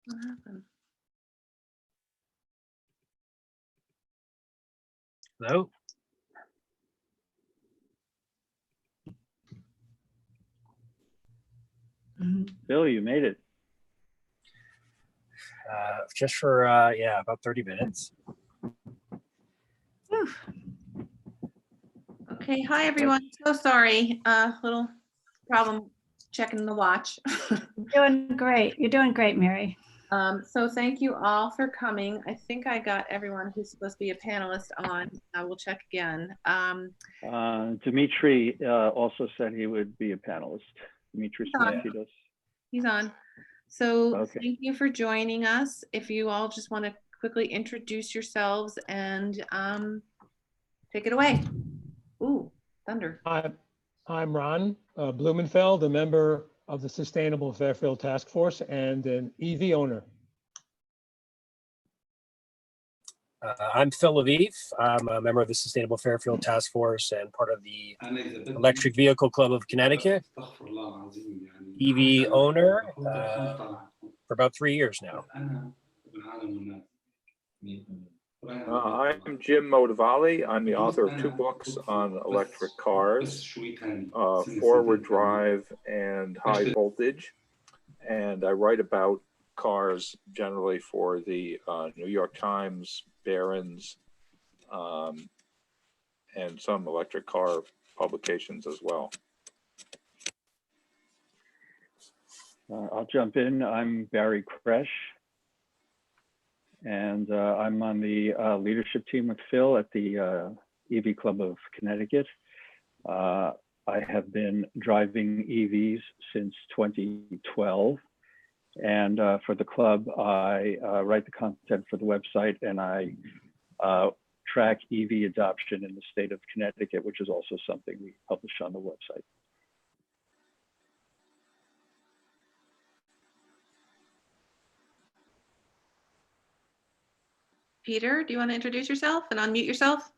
What happened? Hello? Bill, you made it. Just for, yeah, about 30 minutes. Whew. Okay, hi everyone. So sorry. Little problem checking the watch. You're doing great. You're doing great, Mary. So thank you all for coming. I think I got everyone who's supposed to be a panelist on. I will check again. Dimitri also said he would be a panelist. Dimitri Smantidos. He's on. So Okay. Thank you for joining us. If you all just want to quickly introduce yourselves and take it away. Ooh, thunder. I'm Ron Blumenfeld, a member of the Sustainable Fairfield Task Force and an EV owner. I'm Phil Lviv. I'm a member of the Sustainable Fairfield Task Force and part of the Electric Vehicle Club of Connecticut. EV owner for about 3 years now. I'm Jim Motivali. I'm the author of 2 books on electric cars, Forward Drive and High Voltage. And I write about cars generally for the New York Times, Barron's, and some electric car publications as well. I'll jump in. I'm Barry Kresh, and I'm on the leadership team with Phil at the EV Club of Connecticut. I have been driving EVs since 2012. And for the club, I write the content for the website, and I track EV adoption in the state of Connecticut, which is also something we publish on the website. Peter, do you want to introduce yourself and unmute yourself?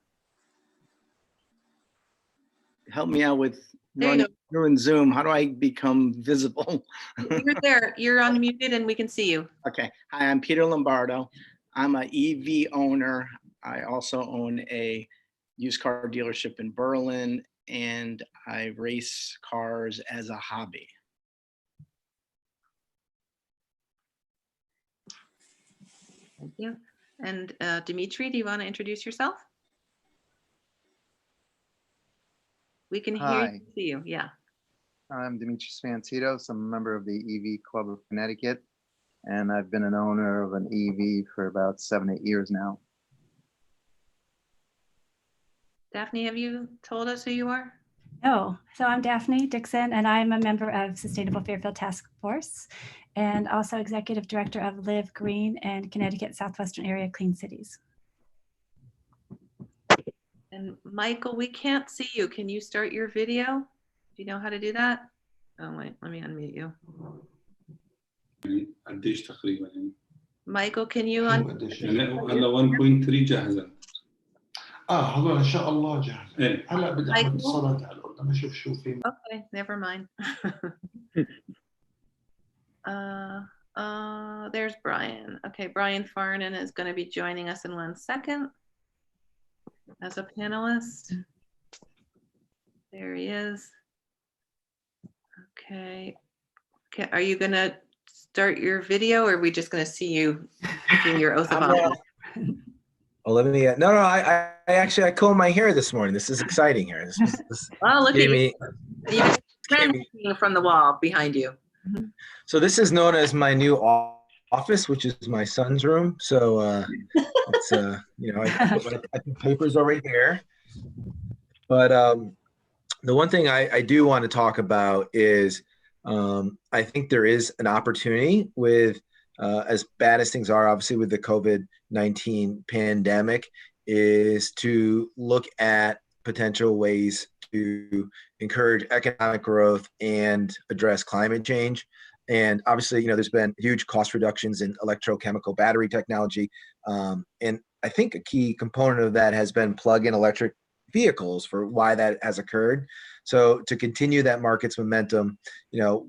Help me out with There you running Zoom. How do I become visible? You're there. You're unmuted and we can see you. Okay. Hi, I'm Peter Lombardo. I'm an EV owner. I also own a used car dealership in Berlin, and I race cars as a hobby. Thank you. And Dimitri, do you want to introduce yourself? We can hear you Hi. and see you. Yeah. I'm Dimitri Svantidos. I'm a member of the EV Club of Connecticut, and I've been an owner of an EV for about 7-8 years now. Daphne, have you told us who you are? No, so I'm Daphne Dixon, and I'm a member of Sustainable Fairfield Task Force and also executive director of Live Green and Connecticut Southwestern Area Clean Cities. And Michael, we can't see you. Can you start your video? Do you know how to do that? Oh, wait, let me unmute you. قديش تقريبا يعني Michael, can you يعني هلا 1.3 جاهزه هذول ان شاء الله جاهز. ايه هلا بدي اعمل اتصالات على الأردن ما اشوف شو في. Okay, never mind. There's Brian. Okay, Brian Farnan is going to be joining us in 1 second as a panelist. There he is. Okay. Okay, are you going to start your video, or are we just going to see you taking your oath of office? Oh, let me. No, I actually I combed my hair this morning. This is exciting here. This Oh, look at me, you. You're from the wall behind you. So this is known as my new office, which is my son's room. So it's you know, I put papers over here. But the one thing I do want to talk about is I think there is an opportunity with as bad as things are, obviously with the COVID-19 pandemic, is to look at potential ways to encourage economic growth and address climate change. And obviously, you know, there's been huge cost reductions in electrochemical battery technology. And I think a key component of that has been plug-in electric vehicles for why that has occurred. So to continue that market's momentum, you know,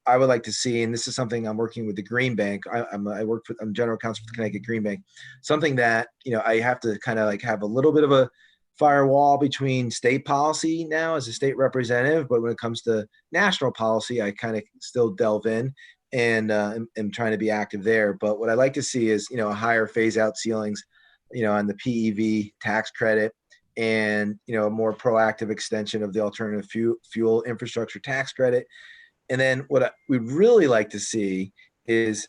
I would like to see, and this is something I'm working with the Green Bank. I'm general counsel for the Connecticut Green Bank. Something that, you know, I have to kind of like have a little bit of a firewall between state policy now as a state representative, but when it comes to national policy, I kind of still delve in and am trying to be active there. But what I like to see is, you know, a higher phase out ceilings, you know, on the PEV tax credit, and, you know, a more proactive extension of the alternative fuel infrastructure tax credit. And then what we'd really like to see is,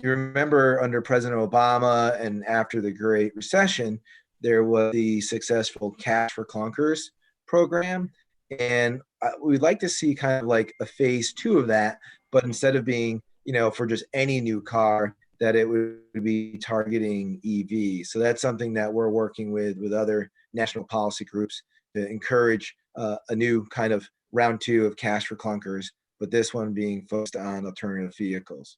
you remember under President Obama and after the Great Recession, there was the successful Cash for Clunkers program. And we'd like to see kind of like a phase 2 of that, but instead of being, you know, for just any new car, that it would be targeting EV. So that's something that we're working with other national policy groups to encourage a new kind of round 2 of Cash for Clunkers, but this one being focused on alternative vehicles.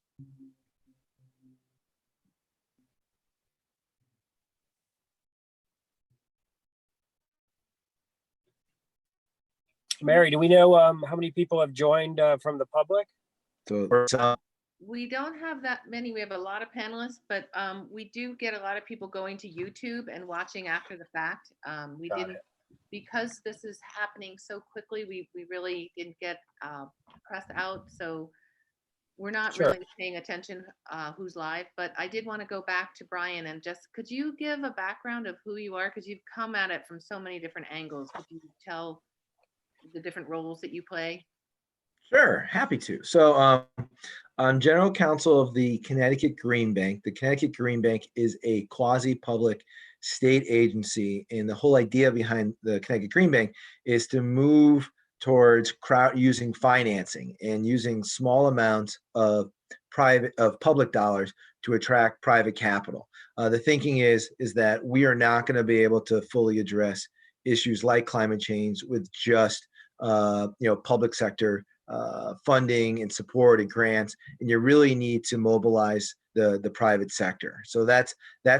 Mary, do we know how many people have joined from the public? So We don't have that many. We have a lot of panelists, but we do get a lot of people going to YouTube and watching after the fact. We Got didn't, it. because this is happening so quickly, we really didn't get press out. So we're not Sure. really paying attention who's live, but I did want to go back to Brian and just, could you give a background of who you are? Because you've come at it from so many different angles. Could you tell the different roles that you play? Sure, happy to. So I'm general counsel of the Connecticut Green Bank. The Connecticut Green Bank is a quasi-public state agency, and the whole idea behind the Connecticut Green Bank is to move towards using financing and using small amounts of public dollars to attract private capital. The thinking is that we are not going to be able to fully address issues like climate change with just public sector funding and support and grants, and you really need to mobilize the private sector. So that's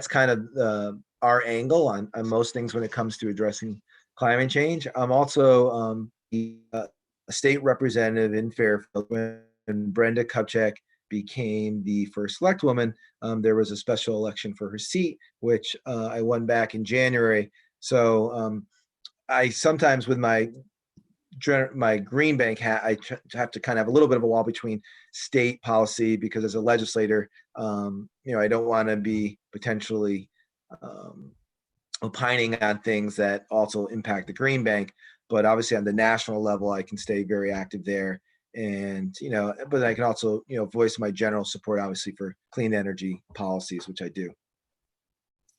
kind of our angle on most things when it comes to addressing climate change. I'm also a state representative in Fairfield. When Brenda Kupchak became the first select woman, there was a special election for her seat, which I won back in January. So I sometimes, with my Green Bank hat, I have to kind of have a little bit of a wall between state policy, because as a legislator, I don't want to be potentially opining on things that also impact the Green Bank. But obviously on the national level, I can stay very active there. And, but I can also, voice my general support, obviously, for clean energy policies, which I do.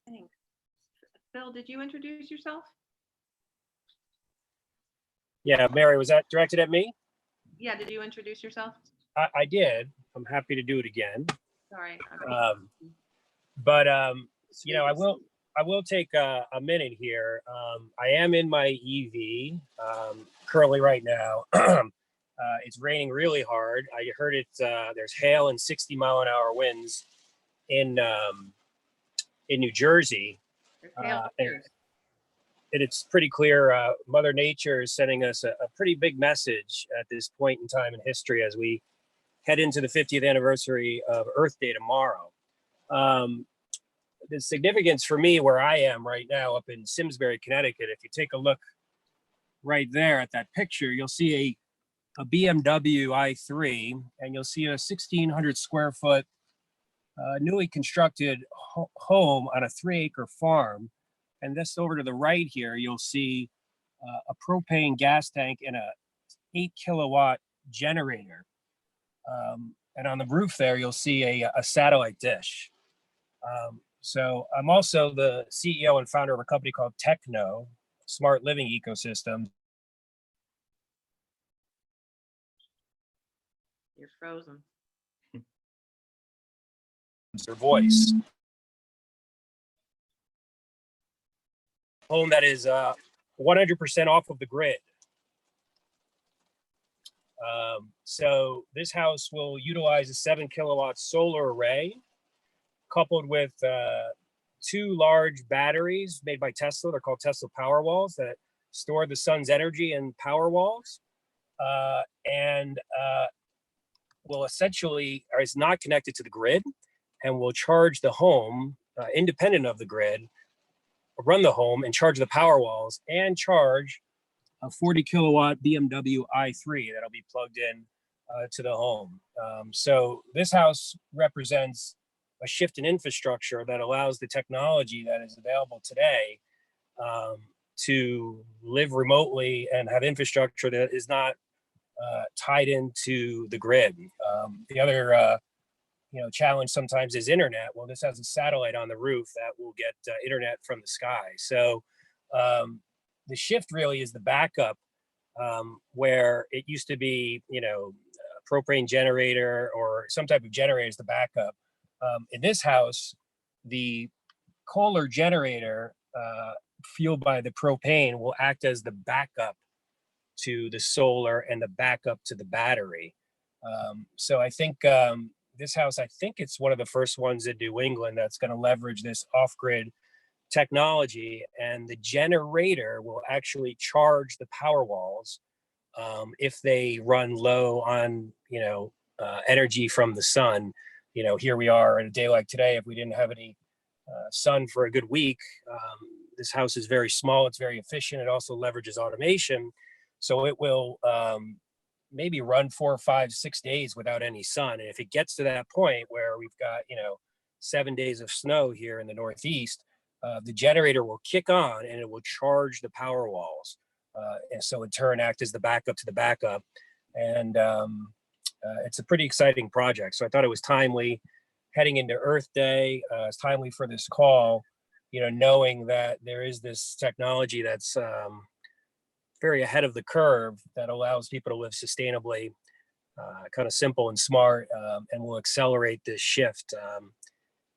Thanks. Phil, did you introduce yourself? Yeah, Mary, was that directed at me? Yeah, did you introduce yourself? I did. I'm happy to do it again. Sorry. But I will take a minute here. I am in my EV currently right now. It's raining really hard. I heard there's hail and 60-mile-an-hour winds in New Jersey. And it's pretty clear Mother Nature is sending us a pretty big message at this point in time in history as we head into the 50th anniversary of Earth Day tomorrow. The significance for me where I am right now up in Simsbury, Connecticut, if you take a look right there at that picture, you'll see a BMW i3, and you'll see a 1,600 square foot newly constructed home on a 3-acre farm. And just over to the right here, you'll see a propane gas tank and a 8-kilowatt generator. And on the roof there, you'll see a satellite dish. So I'm also the CEO and founder of a company called Techno, Smart Living Ecosystem. You're frozen. Their voice. Home that is 100% off of the grid. So this house will utilize a 7-kilowatt solar array coupled with 2 large batteries made by Tesla. They're called Tesla Powerwalls that store the sun's energy in Powerwalls. And will essentially, or is not connected to the grid, and will charge the home independent of the grid, run the home and charge the power walls and charge a 40 kilowatt BMW i3 that'll be plugged in to the home. So this house represents a shift in infrastructure that allows the technology that is available today to live remotely and have infrastructure that is not tied into the grid. The other challenge sometimes is internet. Well, this has a satellite on the roof that will get internet from the sky. So the shift really is the backup, where it used to be, a propane generator or some type of generator is the backup. In this house, the Kohler generator fueled by the propane will act as the backup to the solar and the backup to the battery. So I think this house, I think it's one of the first ones in New England that's going to leverage this off-grid technology, and the generator will actually charge the power walls if they run low on energy from the sun. Here we are in a day like today. If we didn't have any sun for a good week, this house is very small. It's very efficient. It also leverages automation, so it will maybe run 4, 5, 6 days without any sun. And if it gets to that point where we've got 7 days of snow here in the Northeast, the generator will kick on and it will charge the power walls, and so in turn act as the backup to the backup. And it's a pretty exciting project. So I thought it was timely heading into Earth Day. It's timely for this call, knowing that there is this technology that's very ahead of the curve that allows people to live sustainably, kind of simple and smart, and will accelerate this shift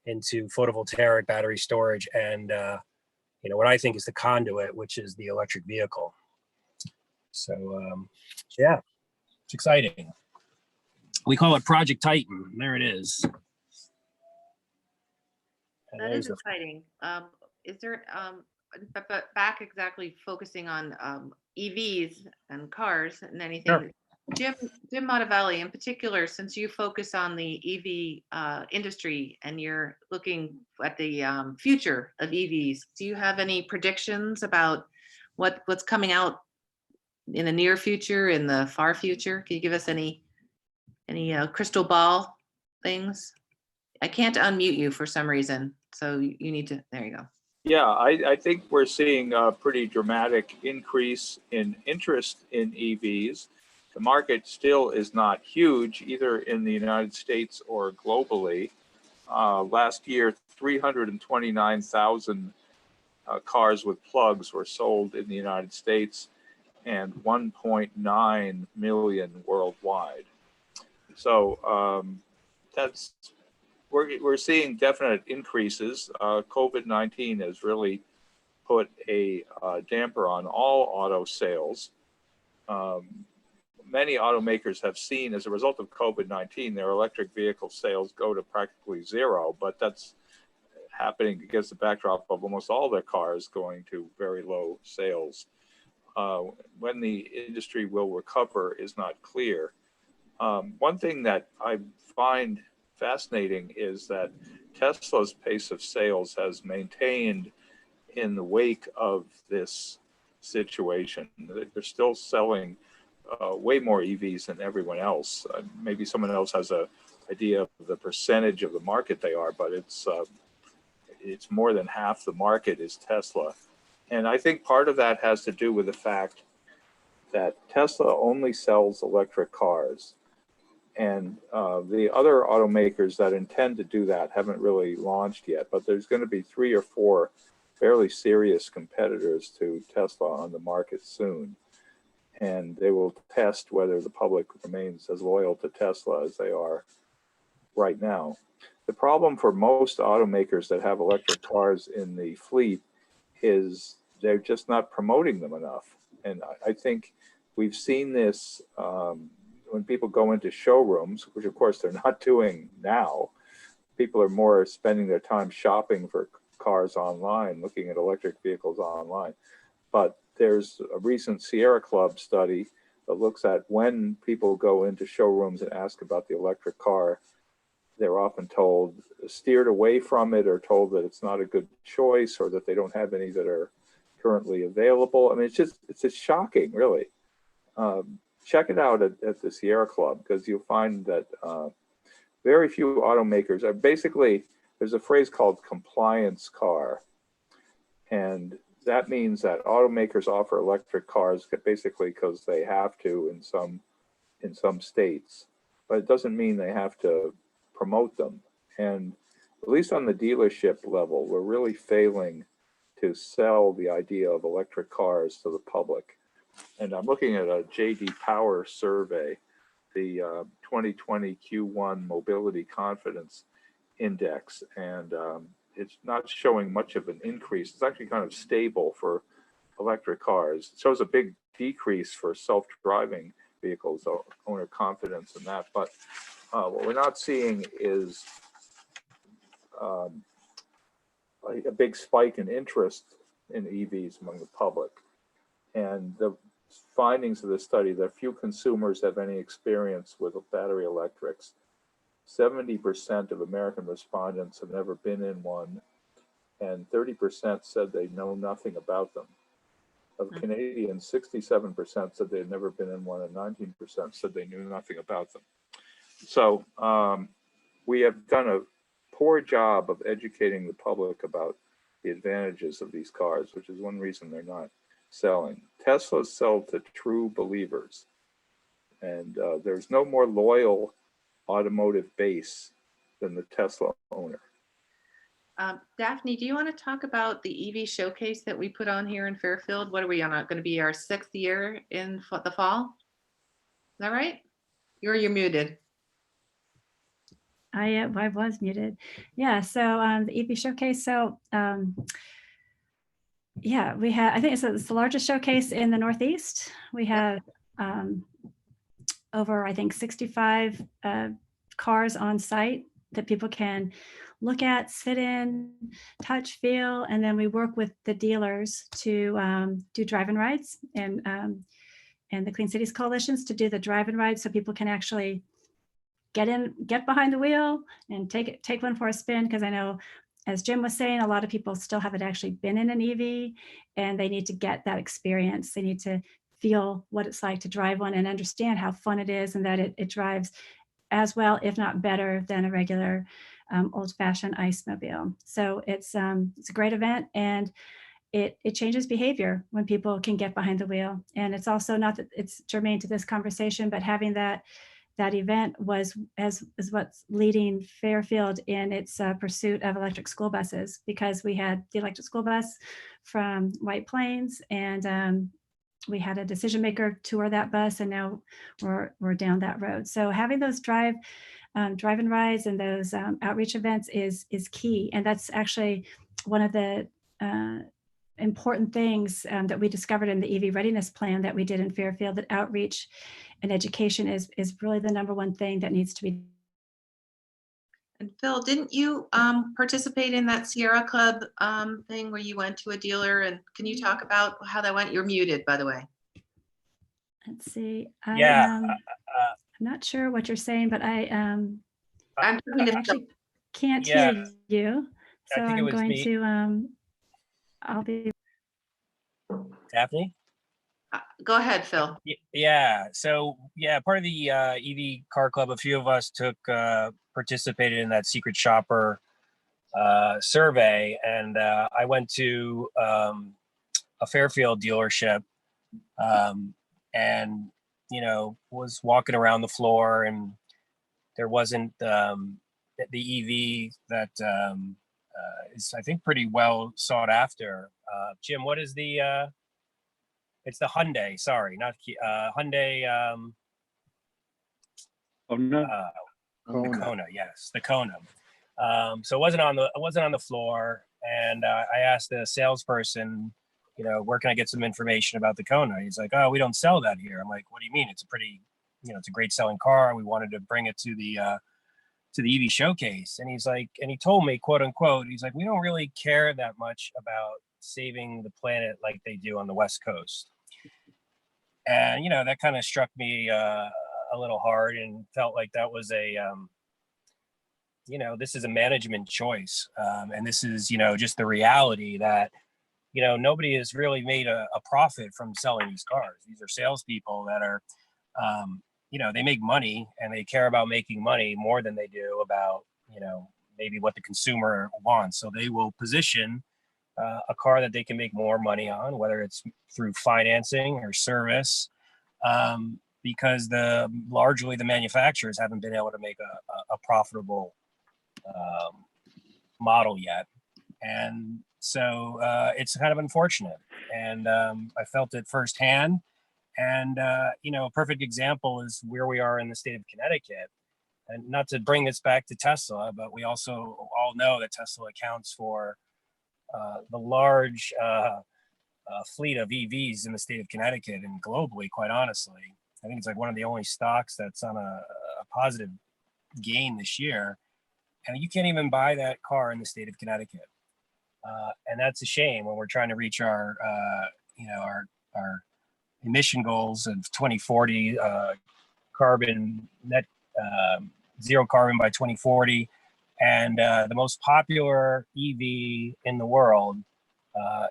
into photovoltaic battery storage and what I think is the conduit, which is the electric vehicle. So yeah, it's exciting. We call it Project Titan. There it is. And That there's is exciting. Is there, but back exactly focusing on EVs and cars and anything. Sure. Jim Mottavelli, in particular, since you focus on the EV industry and you're looking at the future of EVs, do you have any predictions about what's coming out in the near future, in the far future? Can you give us any crystal ball things? I can't unmute you for some reason, so you need to. There you go. Yeah, I think we're seeing a pretty dramatic increase in interest in EVs. The market still is not huge, either in the United States or globally. Last year, 329,000 cars with plugs were sold in the United States and 1.9 million worldwide. So we're seeing definite increases. COVID-19 has really put a damper on all auto sales. Many automakers have seen, as a result of COVID-19, their electric vehicle sales go to practically zero, but that's happening against the backdrop of almost all their cars going to very low sales. When the industry will recover is not clear. One thing that I find fascinating is that Tesla's pace of sales has maintained in the wake of this situation. They're still selling way more EVs than everyone else. Maybe someone else has an idea of the percentage of the market they are, but it's more than half the market is Tesla. And I think part of that has to do with the fact that Tesla only sells electric cars. And the other automakers that intend to do that haven't really launched yet, but there's going to be 3 or 4 fairly serious competitors to Tesla on the market soon. And they will test whether the public remains as loyal to Tesla as they are right now. The problem for most automakers that have electric cars in the fleet is they're just not promoting them enough. And I think we've seen this when people go into showrooms, which of course they're not doing now. People are more spending their time shopping for cars online, looking at electric vehicles online. But there's a recent Sierra Club study that looks at when people go into showrooms and ask about the electric car, they're often told, steered away from it, or told that it's not a good choice, or that they don't have any that are currently available. I mean, it's just shocking, really. Check it out at the Sierra Club, because you'll find that very few automakers are basically, there's a phrase called compliance car. And that means that automakers offer electric cars basically because they have to in some states, but it doesn't mean they have to promote them. And at least on the dealership level, we're really failing to sell the idea of electric cars to the public. And I'm looking at a JD Power survey, the 2020 Q1 Mobility Confidence Index, and it's not showing much of an increase. It's actually kind of stable for electric cars. It shows a big decrease for self-driving vehicles, owner confidence in that. But what we're not seeing is a big spike in interest in EVs among the public. And the findings of this study, that few consumers have any experience with battery electrics. 70% of American respondents have never been in one, and 30% said they know nothing about them. Of Canadians, 67% said they had never been in one, and 19% said they knew nothing about them. So we have done a poor job of educating the public about the advantages of these cars, which is one reason they're not selling. Teslas sell to true believers, and there's no more loyal automotive base than the Tesla owner. Daphne, do you want to talk about the EV showcase that we put on here in Fairfield? What are we on? Going to be our 6th year in the fall? Is that right? You're muted. I was muted. Yeah, so the EV showcase. So yeah, we have, I think it's the largest showcase in the Northeast. We have over, I think, 65 cars on site that people can look at, sit in, touch, feel, and then we work with the dealers to do drive-in rides and the Clean Cities Coalitions to do the drive-in rides, so people can actually get behind the wheel and take one for a spin. Because I know, as Jim was saying, a lot of people still haven't actually been in an EV, and they need to get that experience. They need to feel what it's like to drive one and understand how fun it is, and that it drives as well, if not better, than a regular old-fashioned ICE mobile. So it's a great event, and it changes behavior when people can get behind the wheel. And it's also, not that it's germane to this conversation, but having that event is what's leading Fairfield in its pursuit of electric school buses, because we had the electric school bus from White Plains, and we had a decision maker tour that bus, and now we're down that road. So having those drive-in rides and those outreach events is key. And that's actually one of the important things that we discovered in the EV readiness plan that we did in Fairfield, that outreach and education is really the #1 thing that needs to be. And Phil, didn't you participate in that Sierra Club thing where you went to a dealer? And can you talk about how that went? You're muted, by the way. Let's see. Yeah. I'm not sure what you're saying, but I'm actually can't hear you. So I'm going to, I'll be. Daphne? Go ahead, Phil. Yeah. So yeah, part of the EV Car Club, a few of us participated in that secret shopper survey, and I went to a Fairfield dealership, and was walking around the floor, and there wasn't the EV that is, I think, pretty well sought after. Jim, what is the? It's the Hyundai. Sorry, not Hyundai. Oh no. The Kona, yes, the Kona. So it wasn't on the floor, and I asked the salesperson, where can I get some information about the Kona? He's like, oh, we don't sell that here. I'm like, what do you mean? It's a pretty, it's a great selling car. We wanted to bring it to the EV showcase. And he's like, and he told me, quote unquote, he's like, we don't really care that much about saving the planet like they do on the West Coast. And, that kind of struck me a little hard, and felt like that was this is a management choice. And this is, just the reality that, nobody has really made a profit from selling these cars. These are salespeople that are, they make money, and they care about making money more than they do about, maybe what the consumer wants. So they will position a car that they can make more money on, whether it's through financing or service, because largely the manufacturers haven't been able to make a profitable model yet. And so it's kind of unfortunate. And I felt it firsthand. And, a perfect example is where we are in the state of Connecticut. And not to bring this back to Tesla, but we also all know that Tesla accounts for the large fleet of EVs in the state of Connecticut and globally, quite honestly. I think it's like one of the only stocks that's on a positive gain this year. And you can't even buy that car in the state of Connecticut. And that's a shame when we're trying to reach our emission goals of 2040, carbon net, zero carbon by 2040. And the most popular EV in the world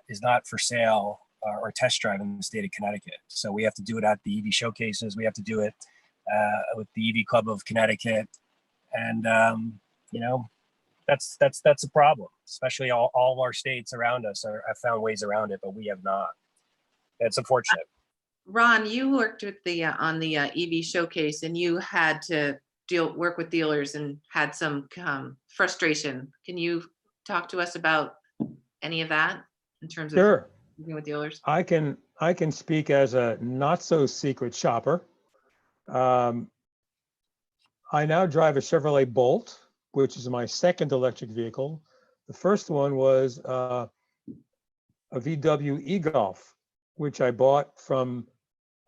is not for sale or test drive in the state of Connecticut. So we have to do it at the EV showcases. We have to do it with the EV Club of Connecticut. And, that's a problem, especially all of our states around us have found ways around it, but we have not. It's unfortunate. Ron, you worked with on the EV showcase, and you had to work with dealers and had some frustration. Can you talk to us about any of that in terms of Sure. working with dealers? I can speak as a not so secret shopper. I now drive a Chevrolet Bolt, which is my second electric vehicle. The first one was a VW e-Golf, which I bought from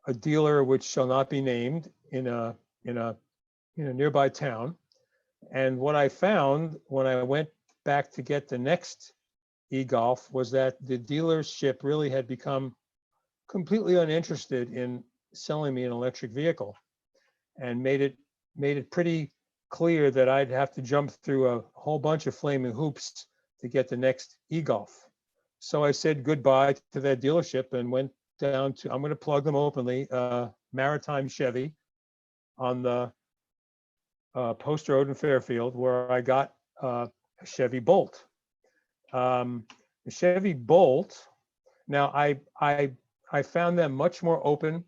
a dealer which shall not be named in a nearby town. And what I found when I went back to get the next e-Golf was that the dealership really had become completely uninterested in selling me an electric vehicle, and made it pretty clear that I'd have to jump through a whole bunch of flaming hoops to get the next e-Golf. So I said goodbye to that dealership and went down to, I'm going to plug them openly, Maritime Chevy on the Post Road in Fairfield, where I got a Chevy Bolt. The Chevy Bolt, now I found them much more open,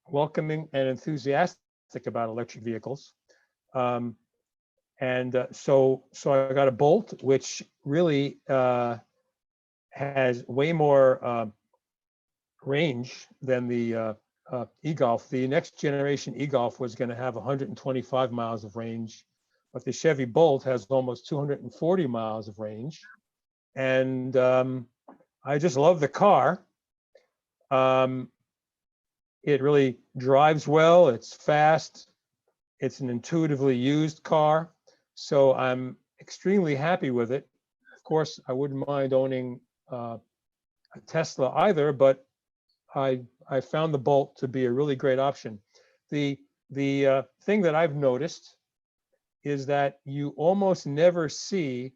welcoming, and enthusiastic about electric vehicles. So I got a Bolt, which really has way more range than the e-Golf. The next generation e-Golf was going to have 125 miles of range, but the Chevy Bolt has almost 240 miles of range. And I just love the car. It really drives well. It's fast. It's an intuitively used car. So I'm extremely happy with it. Of course, I wouldn't mind owning a Tesla either, but I found the Bolt to be a really great option. The thing that I've noticed is that you almost never see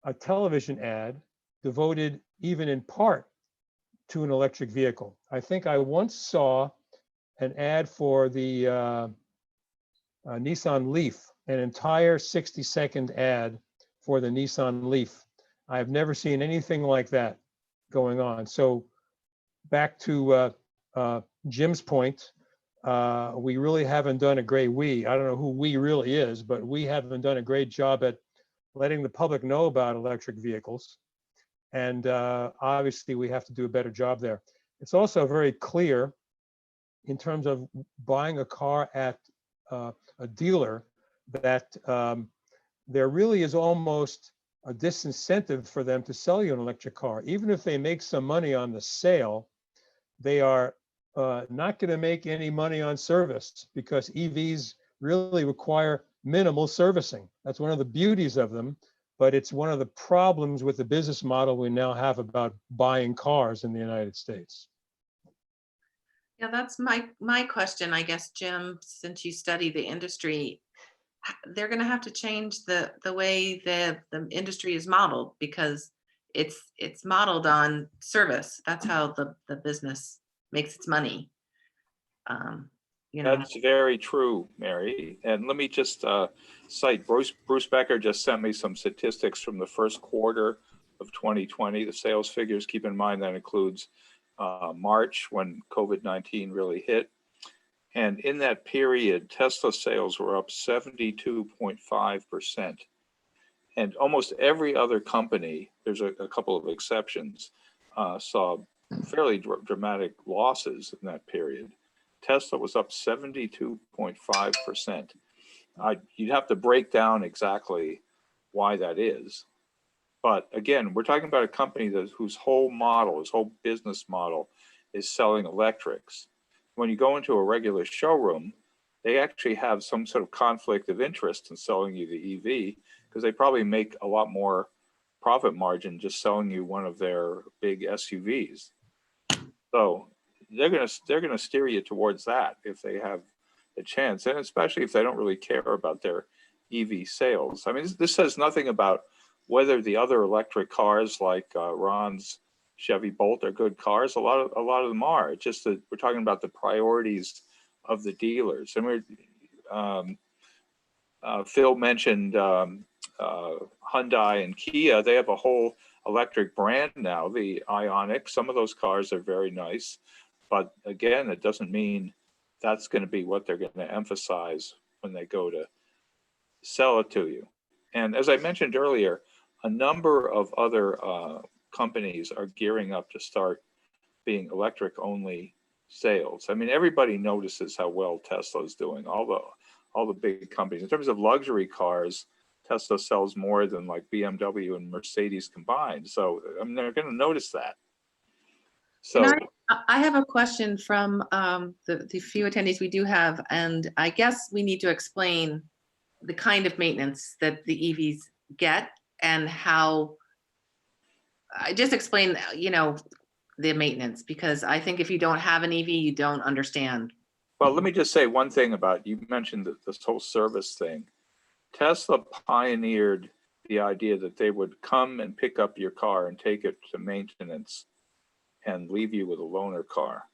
a television ad devoted even in part to an electric vehicle. I think I once saw an ad for the Nissan Leaf, an entire 60-second ad for the Nissan Leaf. I have never seen anything like that going on. So back to Jim's point, we really haven't done a great, I don't know who we really is, but we haven't done a great job at letting the public know about electric vehicles. And obviously we have to do a better job there. It's also very clear in terms of buying a car at a dealer that there really is almost a disincentive for them to sell you an electric car. Even if they make some money on the sale, they are not going to make any money on service, because EVs really require minimal servicing. That's one of the beauties of them, but it's one of the problems with the business model we now have about buying cars in the United States. Yeah, that's my question, I guess, Jim, since you study the industry, they're gonna have to change the way the industry is modeled because it's modeled on service. That's how the business makes its money. Um, you know, That's very true, Mary. And let me just cite Bruce Becker just sent me some statistics from the first quarter of 2020. The sales figures, keep in mind that includes March when COVID-19 really hit. And in that period, Tesla sales were up 72.5%. And almost every other company, there's a couple of exceptions, saw fairly dramatic losses in that period. Tesla was up 72.5%. You'd have to break down exactly why that is. But again, we're talking about a company whose whole business model is selling electrics. When you go into a regular showroom, they actually have some sort of conflict of interest in selling you the EV because they probably make a lot more profit margin just selling you one of their big SUVs. So they're gonna steer you towards that if they have a chance, and especially if they don't really care about their EV sales. I mean, this says nothing about whether the other electric cars like Ron's Chevy Bolt are good cars. A lot of them are. It's just that we're talking about the priorities of the dealers. And Phil mentioned Hyundai and Kia. They have a whole electric brand now, the Ioniq. Some of those cars are very nice, but again, it doesn't mean that's going to be what they're going to emphasize when they go to sell it to you. And as I mentioned earlier, a number of other companies are gearing up to start being electric only sales. I mean, everybody notices how well Tesla is doing, all the big companies. In terms of luxury cars, Tesla sells more than like BMW and Mercedes combined. So I mean, they're going to notice that. So I have a question from the few attendees we do have, and I guess we need to explain the kind of maintenance that the EVs get and how. I just explain, the maintenance, because I think if you don't have an EV, you don't understand. Well, let me just say one thing about, you mentioned this whole service thing. Tesla pioneered the idea that they would come and pick up your car and take it to maintenance and leave you with a loaner car.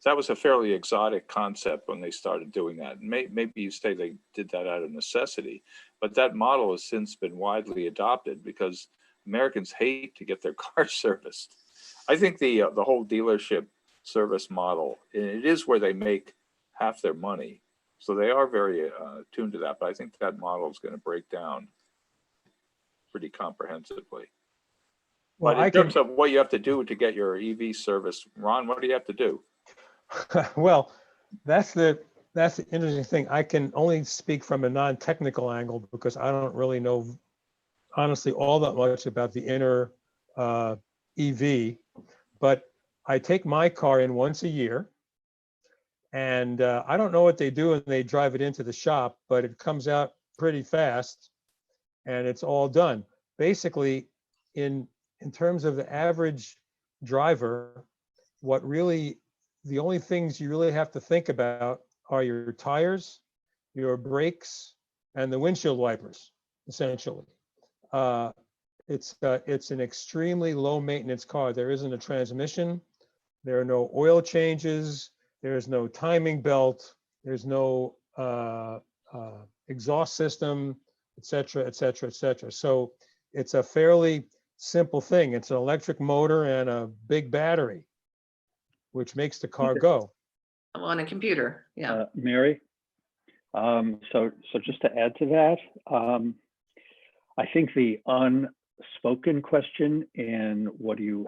That was a fairly exotic concept when they started doing that. Maybe you say they did that out of necessity, but that model has since been widely adopted because Americans hate to get their cars serviced. I think the whole dealership service model, it is where they make half their money. So they are very tuned to that, but I think that model is going to break down pretty comprehensively. Well, but in terms of what you have to do to get your EV service, Ron, what do you have to do? Well, that's the interesting thing. I can only speak from a non-technical angle because I don't really know, honestly, all that much about the inner EV, but I take my car in once a year, and I don't know what they do when they drive it into the shop, but it comes out pretty fast, and it's all done. Basically, in terms of the average driver, the only things you really have to think about are your tires, your brakes, and the windshield wipers, essentially. It's an extremely low maintenance car. There isn't a transmission. There are no oil changes. There's no timing belt. There's no exhaust system, et cetera, et cetera, et cetera. So it's a fairly simple thing. It's an electric motor and a big battery, which makes the car go. On a computer, yeah. Mary, so just to add to that, I think the unspoken question in what do you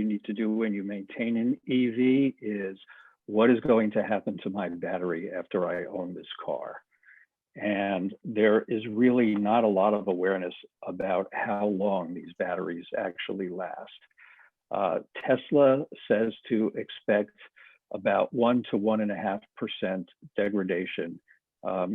need to do when you maintain an EV is, what is going to happen to my battery after I own this car? And there is really not a lot of awareness about how long these batteries actually last. Tesla says to expect about 1 to 1.5% degradation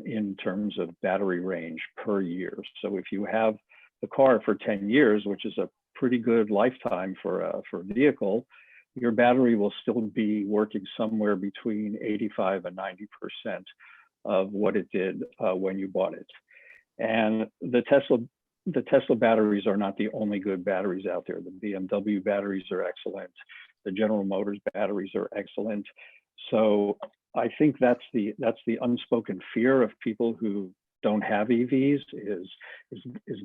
in terms of battery range per year. So if you have the car for 10 years, which is a pretty good lifetime for a vehicle, your battery will still be working somewhere between 85 and 90% of what it did when you bought it. And the Tesla batteries are not the only good batteries out there. The BMW batteries are excellent. The General Motors batteries are excellent. So I think that's the unspoken fear of people who don't have EVs is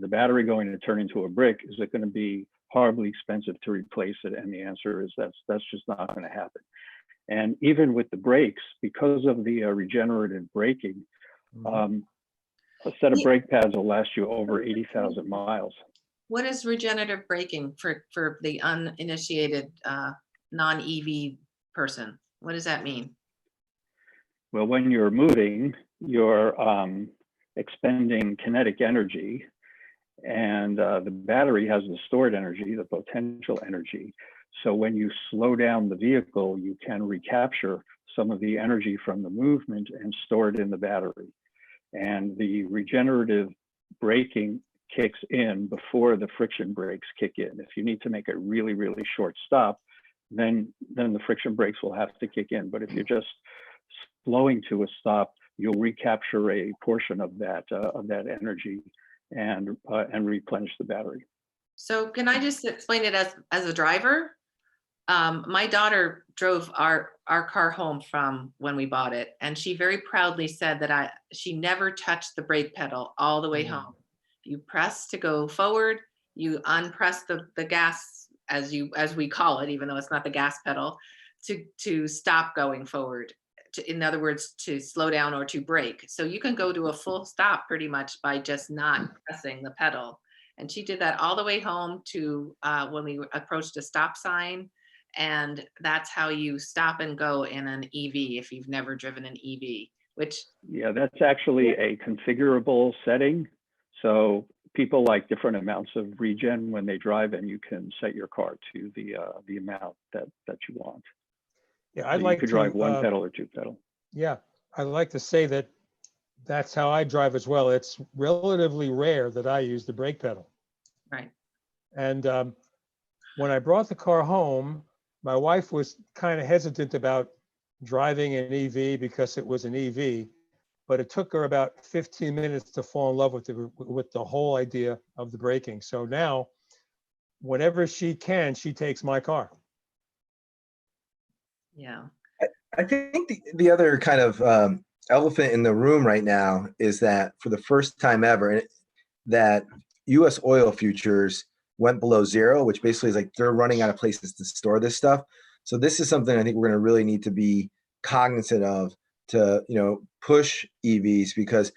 the battery going to turn into a brick? Is it going to be horribly expensive to replace it? And the answer is that's just not going to happen. And even with the brakes, because of the regenerative braking, a set of brake pads will last you over 80,000 miles. What is regenerative braking for the uninitiated non-EV person? What does that mean? Well, when you're moving, you're expending kinetic energy, and the battery has the stored energy, the potential energy. So when you slow down the vehicle, you can recapture some of the energy from the movement and store it in the battery. And the regenerative braking kicks in before the friction brakes kick in. If you need to make a really, really short stop, then the friction brakes will have to kick in. But if you're just slowing to a stop, you'll recapture a portion of that energy and replenish the battery. So can I just explain it as a driver? My daughter drove our car home from when we bought it, and she very proudly said that she never touched the brake pedal all the way home. You press to go forward, you unpress the gas, as we call it, even though it's not the gas pedal, to stop going forward. In other words, to slow down or to brake. So you can go to a full stop pretty much by just not pressing the pedal. And she did that all the way home to when we approached a stop sign. And that's how you stop and go in an EV if you've never driven an EV, which. Yeah, that's actually a configurable setting. So people like different amounts of regen when they drive, and you can set your car to the amount that you want. Yeah, I'd so like you could to drive one pedal or two pedal. Yeah, I'd like to say that's how I drive as well. It's relatively rare that I use the brake pedal. Right. And when I brought the car home, my wife was kind of hesitant about driving an EV because it was an EV, but it took her about 15 minutes to fall in love with the whole idea of the braking. So now, whenever she can, she takes my car. Yeah. I think the other kind of elephant in the room right now is that for the first time ever, that U.S. oil futures went below zero, which basically is like they're running out of places to store this stuff. So this is something I think we're going to really need to be cognizant of to, push EVs, because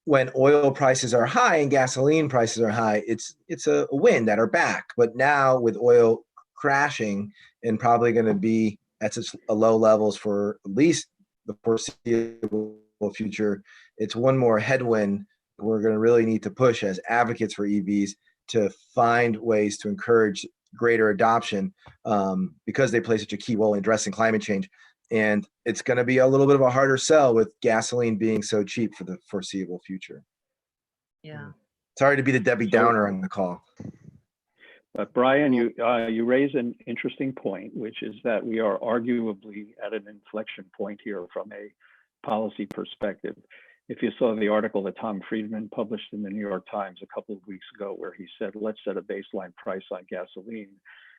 when oil prices are high and gasoline prices are high, it's a win at our back. But now with oil crashing and probably going to be at such low levels for at least the foreseeable future, it's one more headwind we're going to really need to push as advocates for EVs to find ways to encourage greater adoption, because they play such a key role in addressing climate change. And it's going to be a little bit of a harder sell with gasoline being so cheap for the foreseeable future. Yeah. Sorry to be the Debbie Downer on the call. But Brian, you raise an interesting point, which is that we are arguably at an inflection point here from a policy perspective. If you saw the article that Tom Friedman published in the New York Times a couple of weeks ago, where he said, let's set a baseline price on gasoline.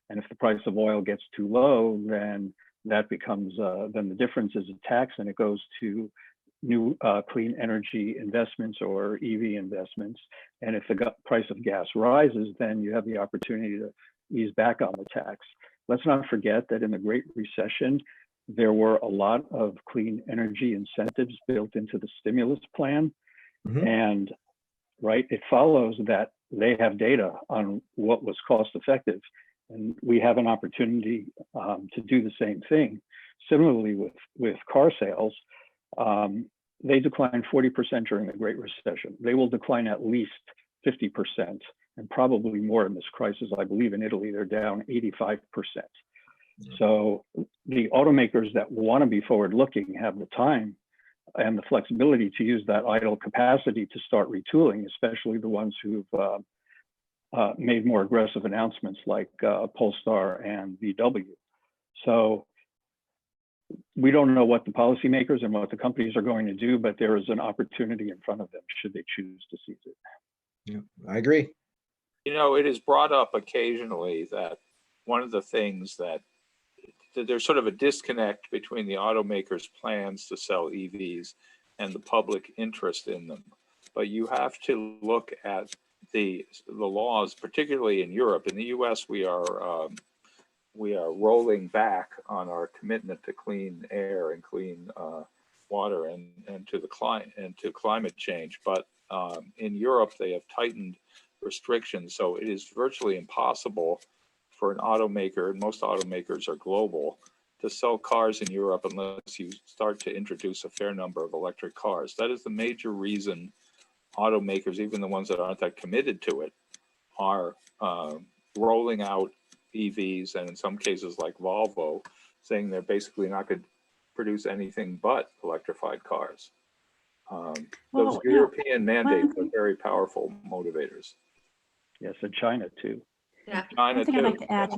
And if the price of oil gets too low, then that becomes, then the difference is a tax, and it goes to new clean energy investments or EV investments. And if the price of gas rises, then you have the opportunity to ease back on the tax. Let's not forget that in the Great Recession, there were a lot of clean energy incentives built into the stimulus plan. Mm-hmm. And it follows that they have data on what was cost effective. And we have an opportunity to do the same thing. Similarly with car sales, they declined 40% during the Great Recession. They will decline at least 50% and probably more in this crisis. I believe in Italy, they're down 85%. So the automakers that want to be forward-looking have the time and the flexibility to use that idle capacity to start retooling, especially the ones who've made more aggressive announcements like Polestar and VW. So we don't know what the policymakers and what the companies are going to do, but there is an opportunity in front of them should they choose to seize it. Yeah, I agree. You know, it is brought up occasionally that one of the things that there's sort of a disconnect between the automakers' plans to sell EVs and the public interest in them. But you have to look at the laws, particularly in Europe. In the U.S., we are rolling back on our commitment to clean air and clean water and to climate change. But in Europe, they have tightened restrictions, so it is virtually impossible for an automaker, and most automakers are global, to sell cars in Europe unless you start to introduce a fair number of electric cars. That is the major reason automakers, even the ones that aren't that committed to it, are rolling out EVs, and in some cases like Volvo, saying they're basically not going to produce anything but electrified cars. Those European mandates are very powerful motivators. Yes, in China too. Yeah. China One thing I'd like to add,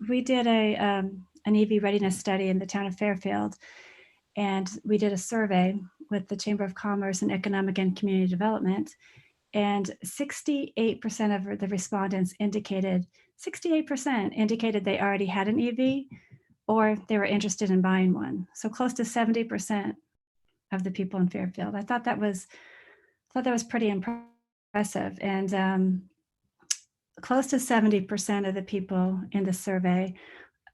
we did an EV readiness study in the town of Fairfield, and we did a survey with the Chamber of Commerce and Economic and Community Development, and 68% of the respondents indicated, 68% indicated they already had an EV or they were interested in buying one. So close to 70% of the people in Fairfield. I thought that was pretty impressive. And close to 70% of the people in the survey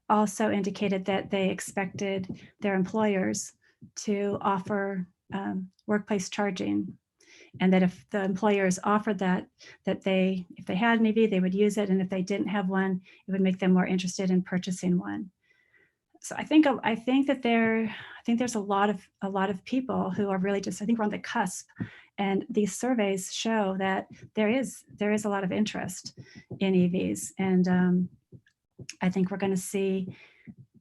also indicated that they expected their employers to offer workplace charging, and that if the employers offered that if they had an EV, they would use it, and if they didn't have one, it would make them more interested in purchasing one. So I think that there's a lot of people who are really just, I think we're on the cusp, and these surveys show that there is a lot of interest in EVs, and I think we're going to see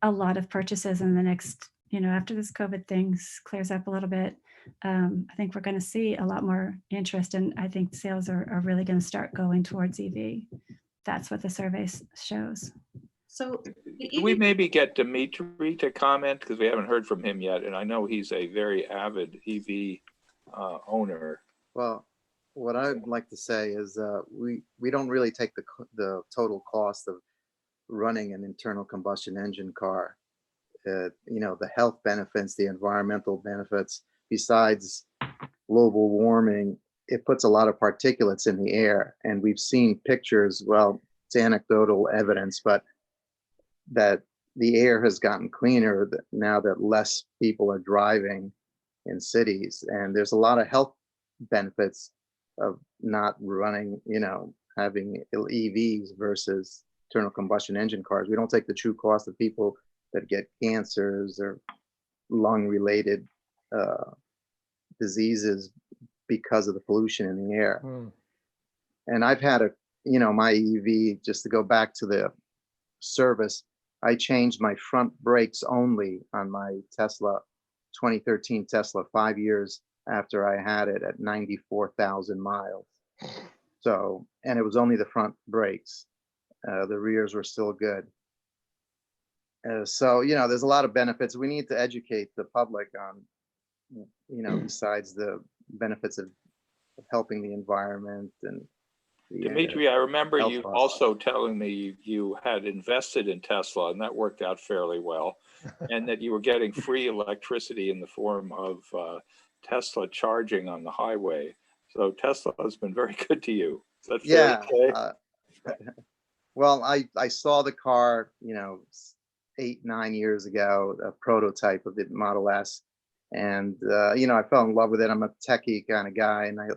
a lot of purchases in the next, after this COVID thing clears up a little bit. I think we're going to see a lot more interest, and I think sales are really going to start going towards EV. That's what the survey shows. So do we maybe get Dimitri to comment, because we haven't heard from him yet, and I know he's a very avid EV owner. Well, what I'd like to say is we don't really take the total cost of running an internal combustion engine car. The health benefits, the environmental benefits, besides global warming, it puts a lot of particulates in the air. And we've seen pictures, well, it's anecdotal evidence, but that the air has gotten cleaner now that less people are driving in cities. And there's a lot of health benefits of not running, having EVs versus internal combustion engine cars. We don't take the true cost of people that get cancers or lung-related diseases because of the pollution in the air. And I've had my EV, just to go back to the service, I changed my front brakes only on my Tesla, 2013 Tesla, 5 years after I had it at 94,000 miles. So, and it was only the front brakes. The rears were still good. So, there's a lot of benefits. We need to educate the public on, besides the benefits of helping the environment and Dimitri, I remember health you costs. also telling me you had invested in Tesla, and that worked out fairly well, and that you were getting free electricity in the form of Tesla charging on the highway. So Tesla has been very good to you. Is that fair to say? Well, I saw the car, 8-9 years ago, a prototype of the Model S, and I fell in love with it. I'm a techie kind of guy, and I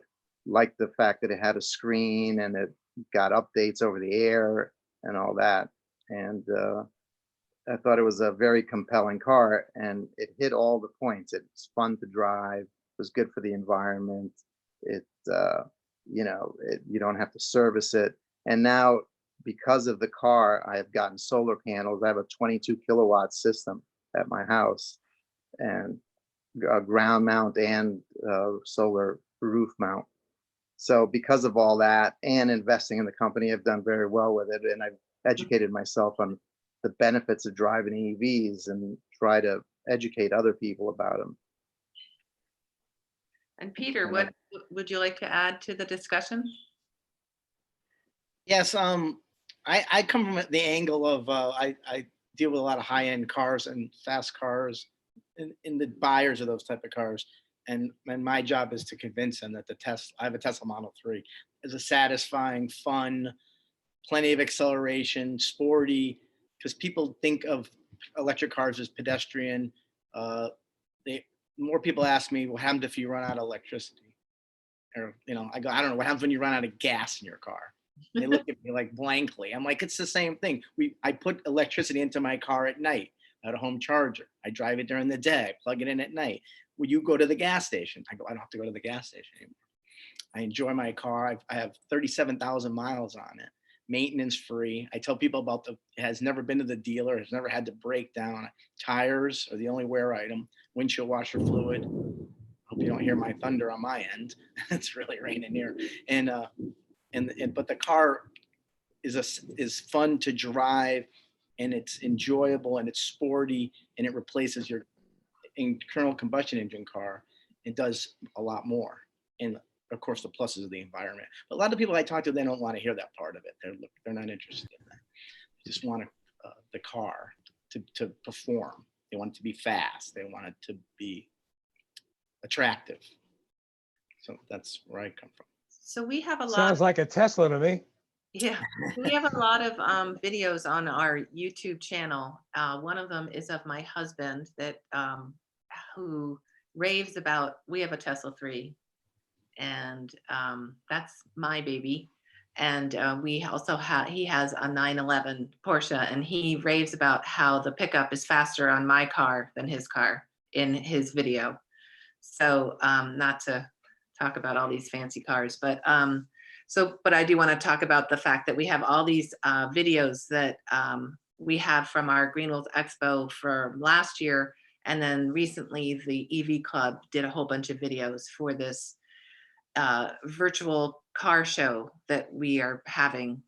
liked the fact that it had a screen and it got updates over the air and all that. And I thought it was a very compelling car, and it hit all the points. It's fun to drive. It was good for the environment. It, you don't have to service it. And now, because of the car, I have gotten solar panels. I have a 22 kilowatt system at my house, and a ground mount and solar roof mount. So because of all that and investing in the company, I've done very well with it. And I've educated myself on the benefits of driving EVs and try to educate other people about them. And Peter, what would you like to add to the discussion? Yes, I come from the angle of I deal with a lot of high-end cars and fast cars, in the buyers of those type of cars, and my job is to convince them that I have a Tesla Model 3, is a satisfying, fun, plenty of acceleration, sporty, because people think of electric cars as pedestrian. More people ask me, what happens if you run out of electricity? Or, I go, I don't know, what happens when you run out of gas in your car? They look at me like blankly. I'm like, it's the same thing. I put electricity into my car at night. I had a home charger. I drive it during the day, plug it in at night. When you go to the gas station, I go, I don't have to go to the gas station anymore. I enjoy my car. I have 37,000 miles on it, maintenance free. I tell people about it has never been to the dealer, has never had to break down. Tires are the only wear item, windshield washer fluid. Hope you don't hear my thunder on my end. It's really raining here. But the car is fun to drive, and it's enjoyable, and it's sporty, and it replaces your internal combustion engine car. It does a lot more, and of course the pluses of the environment. But a lot of people I talk to, they don't want to hear that part of it. They're not interested in that. They just want the car to perform. They want it to be fast. They want it to be attractive. So that's where I come from. So we have a lot. Sounds like a Tesla to me. Yeah, we have a lot of videos on our YouTube channel. One of them is of my husband that who raves about. We have a Tesla 3, and that's my baby. And we also he has a 911 Porsche, and he raves about how the pickup is faster on my car than his car in his video. So not to talk about all these fancy cars, but but I do want to talk about the fact that we have all these videos that we have from our Greenwheels Expo for last year. And then recently the EV Club did a whole bunch of videos for this virtual car show that we are having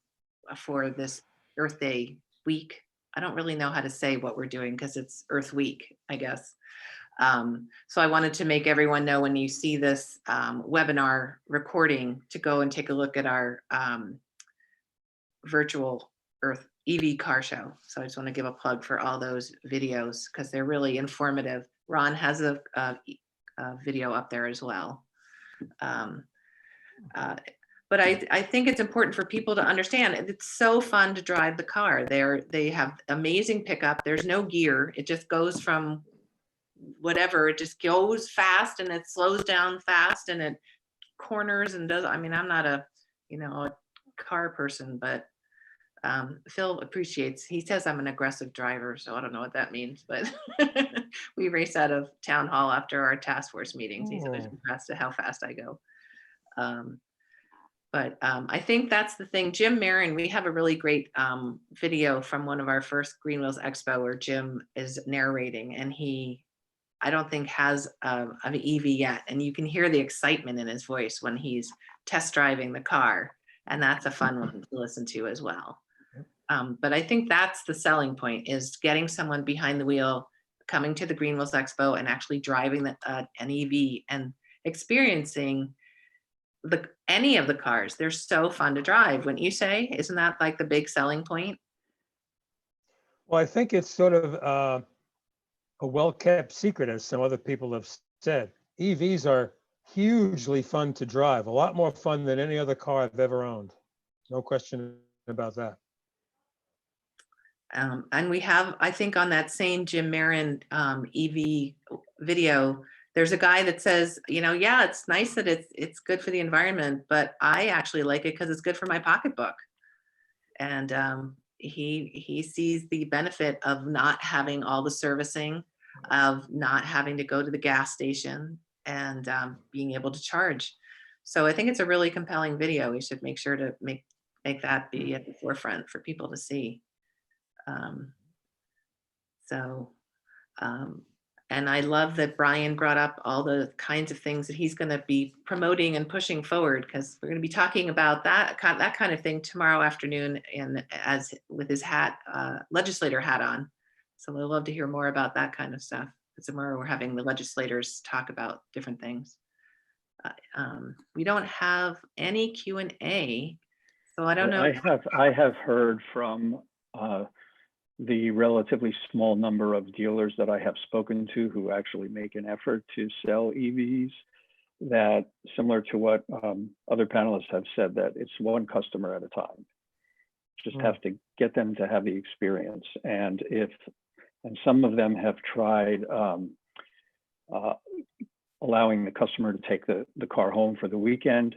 for this Earth Day week. I don't really know how to say what we're doing because it's Earth Week, I guess. So I wanted to make everyone know when you see this webinar recording to go and take a look at our virtual Earth EV car show. So I just want to give a plug for all those videos because they're really informative. Ron has a video up there as well. But I think it's important for people to understand it's so fun to drive the car. They have amazing pickup. There's no gear. It just goes from whatever, it just goes fast and it slows down fast and it corners and does. I mean, I'm not a car person, but Phil appreciates, he says I'm an aggressive driver, so I don't know what that means, but we race out of town hall after our task force meetings. He's always impressed at how fast I go. But I think that's the thing. Jim Marin, we have a really great video from one of our first Greenwheels Expo where Jim is narrating, and I don't think has an EV yet. And you can hear the excitement in his voice when he's test driving the car. And that's a fun one to listen to as well. But I think that's the selling point, is getting someone behind the wheel, coming to the Greenwheels Expo and actually driving an EV and experiencing any of the cars. They're so fun to drive, wouldn't you say? Isn't that like the big selling point? Well, I think it's sort of a well-kept secret, as some other people have said. EVs are hugely fun to drive, a lot more fun than any other car I've ever owned. No question about that. And we have, I think on that same Jim Marin EV video, there's a guy that says, yeah, it's nice that it's good for the environment, but I actually like it because it's good for my pocketbook. And he sees the benefit of not having all the servicing, of not having to go to the gas station, and being able to charge. So I think it's a really compelling video. We should make sure to make that be at the forefront for people to see. And I love that Brian brought up all the kinds of things that he's going to be promoting and pushing forward, because we're going to be talking about that kind of thing tomorrow afternoon, and as with his legislator hat on. So I'd love to hear more about that kind of stuff. Tomorrow we're having the legislators talk about different things. We don't have any Q&A, so I don't know. I have heard from the relatively small number of dealers that I have spoken to who actually make an effort to sell EVs, that similar to what other panelists have said, that it's one customer at a time. Just have to get them to have the experience. And some of them have tried allowing the customer to take the car home for the weekend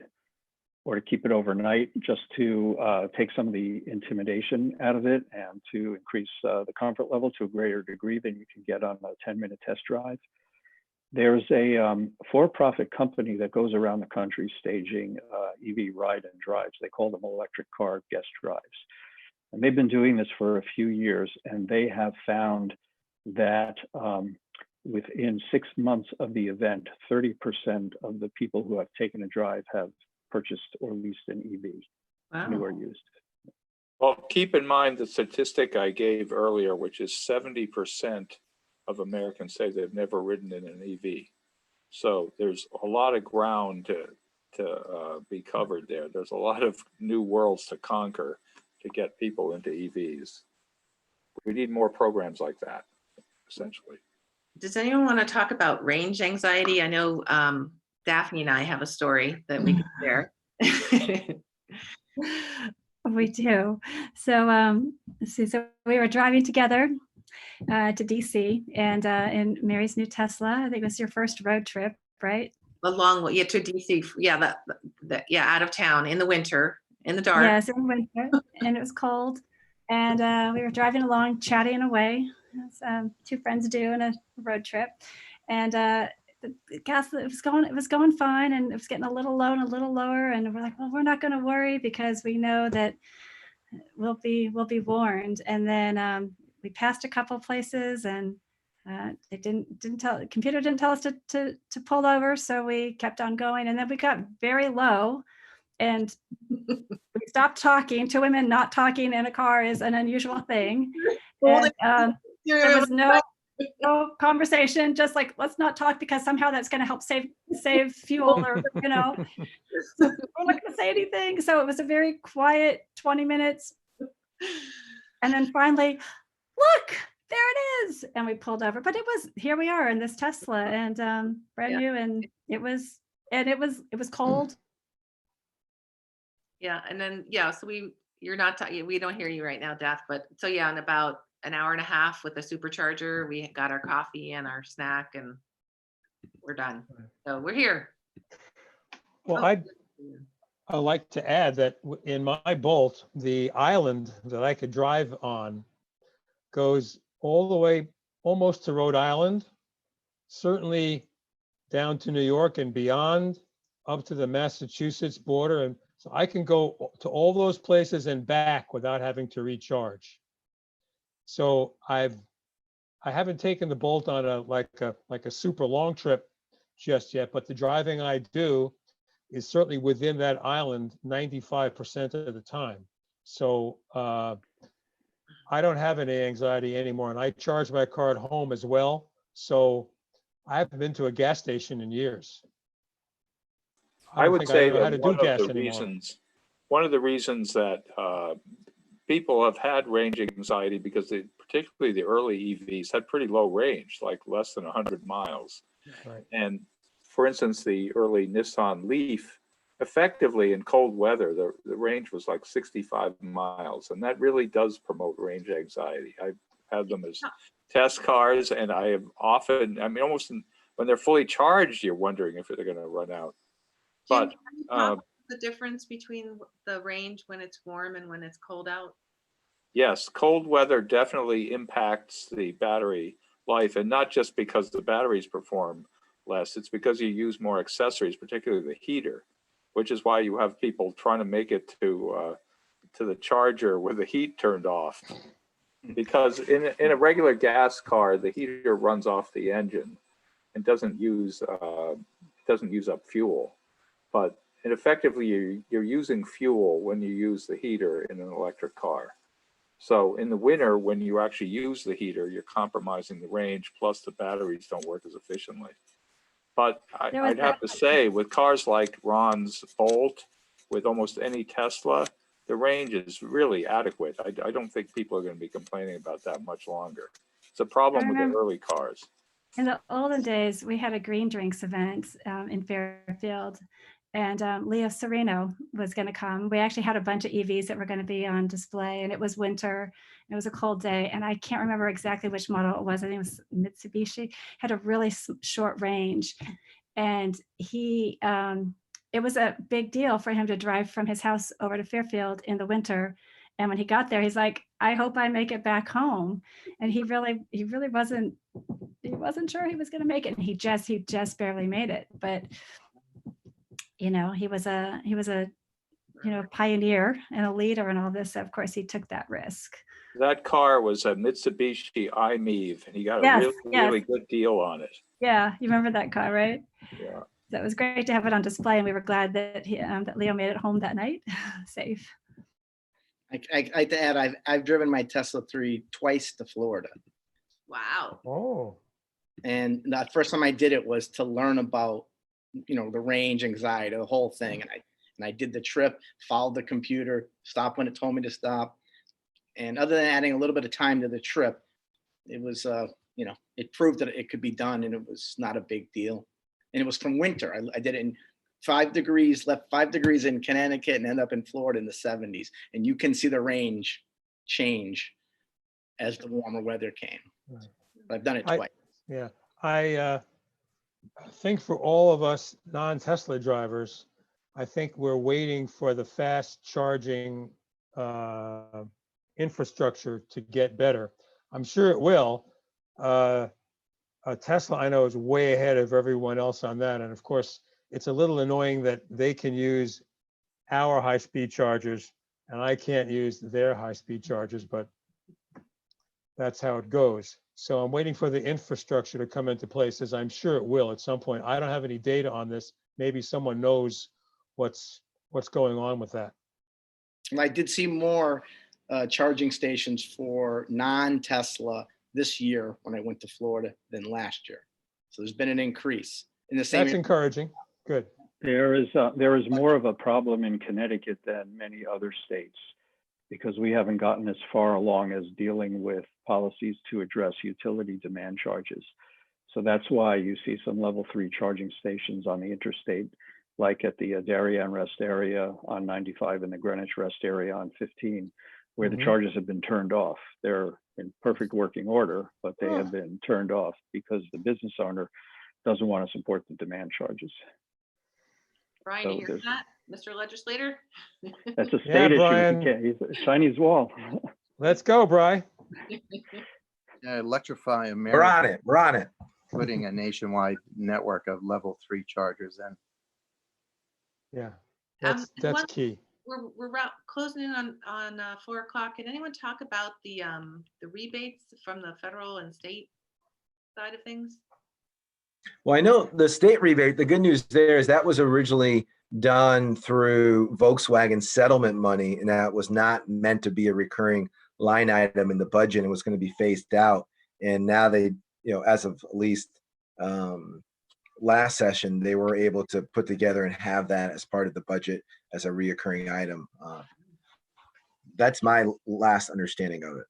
or to keep it overnight, just to take some of the intimidation out of it and to increase the comfort level to a greater degree than you can get on a 10-minute test drive. There's a for-profit company that goes around the country staging EV ride and drives. They call them electric car guest drives. And they've been doing this for a few years, and they have found that within 6 months of the event, 30% of the people who have taken a drive have purchased or leased an EV, new or used. Well, keep in mind the statistic I gave earlier, which is 70% of Americans say they've never ridden in an EV. So there's a lot of ground to be covered there. There's a lot of new worlds to conquer to get people into EVs. We need more programs like that, essentially. Does anyone want to talk about range anxiety? I know Daphne and I have a story that we can share. We do. So, so we were driving together to DC, and in Mary's new Tesla. I think it was your first road trip, right? A long way, yeah, to DC. Yeah, yeah, out of town in the winter, in the dark. Yes, in winter, and it was cold, and we were driving along, chatting away, as two friends do in a road trip, and the gas, it was going fine, and it was getting a little low and a little lower, and we're like, well, we're not going to worry because we know that we'll be warned. And then we passed a couple of places, and they didn't tell, the computer didn't tell us to pull over, so we kept on going, and then we got very low, and we stopped talking. Two women not talking in a car is an unusual thing. And, there was no conversation, just like, let's not talk because somehow that's going to help save fuel, or so we're not going to say anything. So it was a very quiet 20 minutes, and then finally, look, there it is, and we pulled over. But here we are in this Tesla, and brand new, and it was cold. Yeah, and then so you're not talking. We don't hear you right now, Daph. But so yeah, in about an hour and a half with a supercharger, we got our coffee and our snack, and we're done. So we're here. Well, I'd like to add that in my Bolt, the island that I could drive on goes all the way almost to Rhode Island, certainly down to New York and beyond, up to the Massachusetts border. And so I can go to all those places and back without having to recharge. So I haven't taken the Bolt on a super long trip just yet, but the driving I do is certainly within that island 95% of the time. So I don't have any anxiety anymore, and I charge my car at home as well. So I haven't been to a gas station in years. I would say that one of the reasons that people have had range anxiety, because particularly the early EVs had pretty low range, like less than 100 miles. Right. And for instance, the early Nissan Leaf, effectively in cold weather, the range was like 65 miles. And that really does promote range anxiety. I've had them as test cars, and I have often, I mean, almost when they're fully charged, you're wondering if they're going to run out. But the difference between the range when it's warm and when it's cold out? Yes, cold weather definitely impacts the battery life, and not just because the batteries perform less, it's because you use more accessories, particularly the heater, which is why you have people trying to make it to the charger with the heat turned off. Because in a regular gas car, the heater runs off the engine and doesn't use up fuel. But effectively, you're using fuel when you use the heater in an electric car. So in the winter, when you actually use the heater, you're compromising the range, plus the batteries don't work as efficiently. But I'd have to say, with cars like Ron's Bolt, with almost any Tesla, the range is really adequate. I don't think people are going to be complaining about that much longer. It's a problem with the early cars. In the olden days, we had a green drinks event in Fairfield, and Leo Sereno was going to come. We actually had a bunch of EVs that were going to be on display, and it was winter. It was a cold day, and I can't remember exactly which model it was. I think it was Mitsubishi. Had a really short range, and he. It was a big deal for him to drive from his house over to Fairfield in the winter. And when he got there, he's like, I hope I make it back home. And he really wasn't sure he was going to make it. And he just barely made it. But, you know, he was a, pioneer and a leader in all this. So of course, he took that risk. That car was a Mitsubishi i-MiEV, and he got a really good deal on it. Yeah, you remember that car, right? Yeah. So it was great to have it on display, and we were glad that that Leo made it home that night, safe. I like to add, I've driven my Tesla 3 twice to Florida. Wow. Oh. And the first time I did it was to learn about, the range anxiety, the whole thing. And I did the trip, followed the computer, stopped when it told me to stop. And other than adding a little bit of time to the trip, it was, it proved that it could be done, and it was not a big deal. And it was from winter. I did it in 5 degrees, left 5 degrees in Connecticut and ended up in Florida in the 70s. And you can see the range change as the warmer weather came. But I've done it twice. Yeah, I think for all of us non-Tesla drivers, I think we're waiting for the fast charging infrastructure to get better. I'm sure it will. Tesla, I know, is way ahead of everyone else on that. And of course, it's a little annoying that they can use our high-speed chargers and I can't use their high-speed chargers, but that's how it goes. So I'm waiting for the infrastructure to come into place, as I'm sure it will at some point. I don't have any data on this. Maybe someone knows what's going on with that. And I did see more charging stations for non-Tesla this year when I went to Florida than last year. So there's been an increase in the same. That's encouraging. Good. There is more of a problem in Connecticut than many other states, because we haven't gotten as far along as dealing with policies to address utility demand charges. So that's why you see some level 3 charging stations on the interstate, like at the Darien Rest area on 95 and the Greenwich Rest area on 15, where the charges have been turned off. They're in perfect working order, but they have been turned off because the business owner doesn't want to support the demand charges. Brian, So you hear that, Mr. Legislator? That's a state issue. Brian. He's a Chinese wall. Let's go, Bri. Electrify We're on America, it. We're on it. putting a nationwide network of level 3 chargers in. Yeah, And that's one- key. We're closing in on 4 o'clock. Can anyone talk about the rebates from the federal and state side of things? Well, I know the state rebate, the good news there is that was originally done through Volkswagen settlement money, and that was not meant to be a recurring line item in the budget. It was going to be phased out. And now they, as of at least last session, they were able to put together and have that as part of the budget as a reoccurring item. That's my last understanding of it.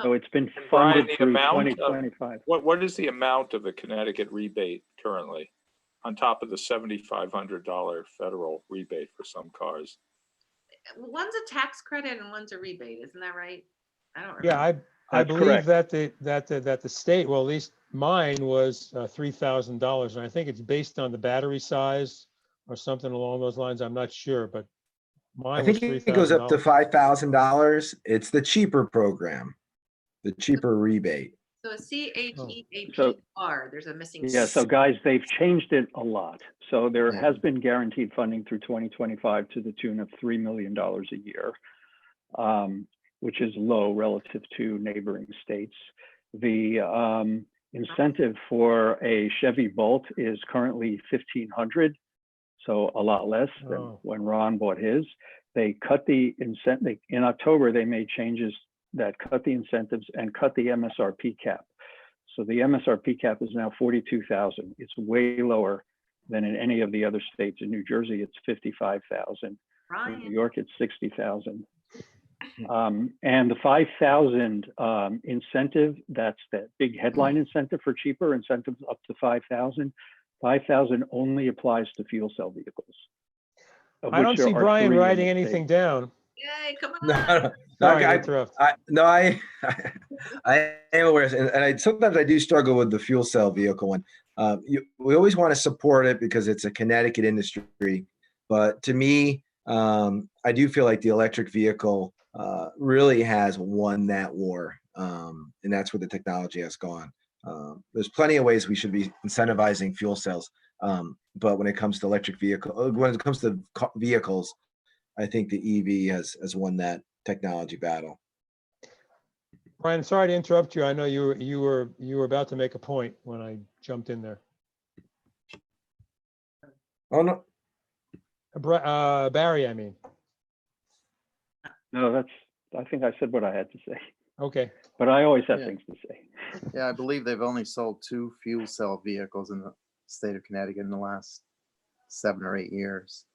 So it's been Brian, funded the through amount of- 2025. What is the amount of the Connecticut rebate currently, on top of the $7,500 federal rebate for some cars? One's a tax credit and one's a rebate, isn't that right? I don't remember. Yeah, I That's believe correct. that the state, well, at least mine was $3,000, and I think it's based on the battery size or something along those lines. I'm not sure, but mine I was think it goes up to $3,000. $5,000. It's the cheaper program, the cheaper rebate. So a CHEAPR, So- there's a missing. Yeah, so guys, they've changed it a lot. So there Yeah. has been guaranteed funding through 2025 to the tune of $3 million a year. which is low relative to neighboring states. The incentive for a Chevy Bolt is currently $1,500, so a lot less than Oh. when Ron bought his. They cut the incentive in October. They made changes that cut the incentives and cut the MSRP cap. So the MSRP cap is now 42,000. It's way lower than in any of the other states. In New Jersey, it's 55,000. In New Brian, York, it's 60,000. And the 5,000 incentive, that's that big headline incentive for cheaper incentives up to 5,000. 5,000 only applies to fuel cell vehicles. of I which don't there see are Brian 3 in writing the anything state. down. yay, come No, on. no, no, Sorry to I, interrupt. I am aware, and sometimes I do struggle with the fuel cell vehicle one. We always want to support it because it's a Connecticut industry, but to me, I do feel like the electric vehicle really has won that war, and that's where the technology has gone. There's plenty of ways we should be incentivizing fuel cells, but when it comes to electric when it comes to vehicles, I think the EV has won that technology battle. Brian, sorry to interrupt you. I know you were about to make a point when I jumped in there. Oh no, Barry, I mean. No, I think I said what I had to say, Okay. but I always have Yeah. things to say. Yeah, I believe they've only sold 2 fuel cell vehicles in the state of Connecticut in the last 7 or 8 years.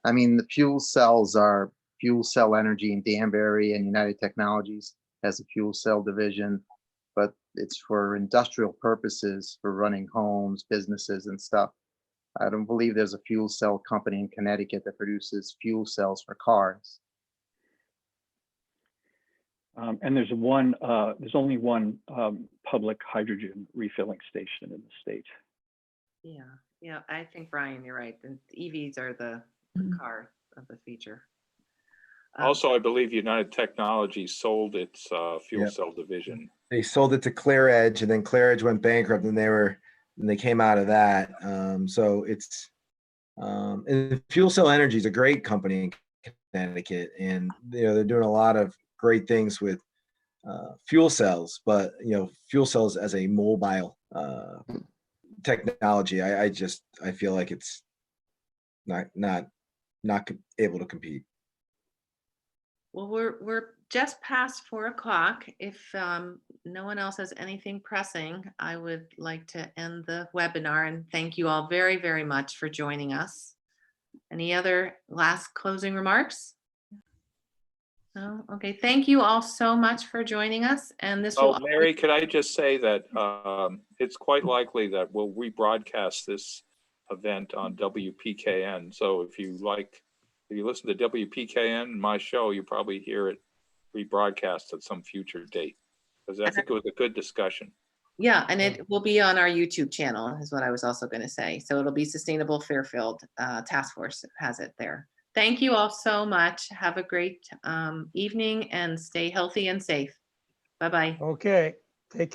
I mean, the fuel cells are Fuel Cell Energy in Danbury, and United Technologies has a fuel cell division, but it's for industrial purposes, for running homes, businesses and stuff. I don't believe there's a fuel cell company in Connecticut that produces fuel cells for cars. And there's only one public hydrogen refilling station in the state. Yeah, I think, Brian, you're right. The EVs are the car of the future. Also, I believe United Technologies sold its fuel Yep. cell division. they sold it to ClearEdge, and then ClearEdge went bankrupt, and they came out of that. So it's and Fuel Cell Energy is a great company in Connecticut, and they're doing a lot of great things with fuel cells, but fuel cells as a mobile technology, I feel like it's not able to compete. Well, we're just past 4 o'clock. If no one else has anything pressing, I would like to end the webinar and thank you all very, very much for joining us. Any other last closing remarks? No? Okay, thank you all so much for joining us. And this will. Oh, Mary, could I just say that it's quite likely that we'll rebroadcast this event on WPKN. So if you listen to WPKN, my show, you probably hear it rebroadcast at some future date, because I think it was a good discussion. Yeah, and it will be on our YouTube channel is what I was also going to say. So it'll be Sustainable Fairfield Task Force has it there. Thank you all so much. Have a great evening and stay healthy and safe. Bye-bye. Okay. Take care.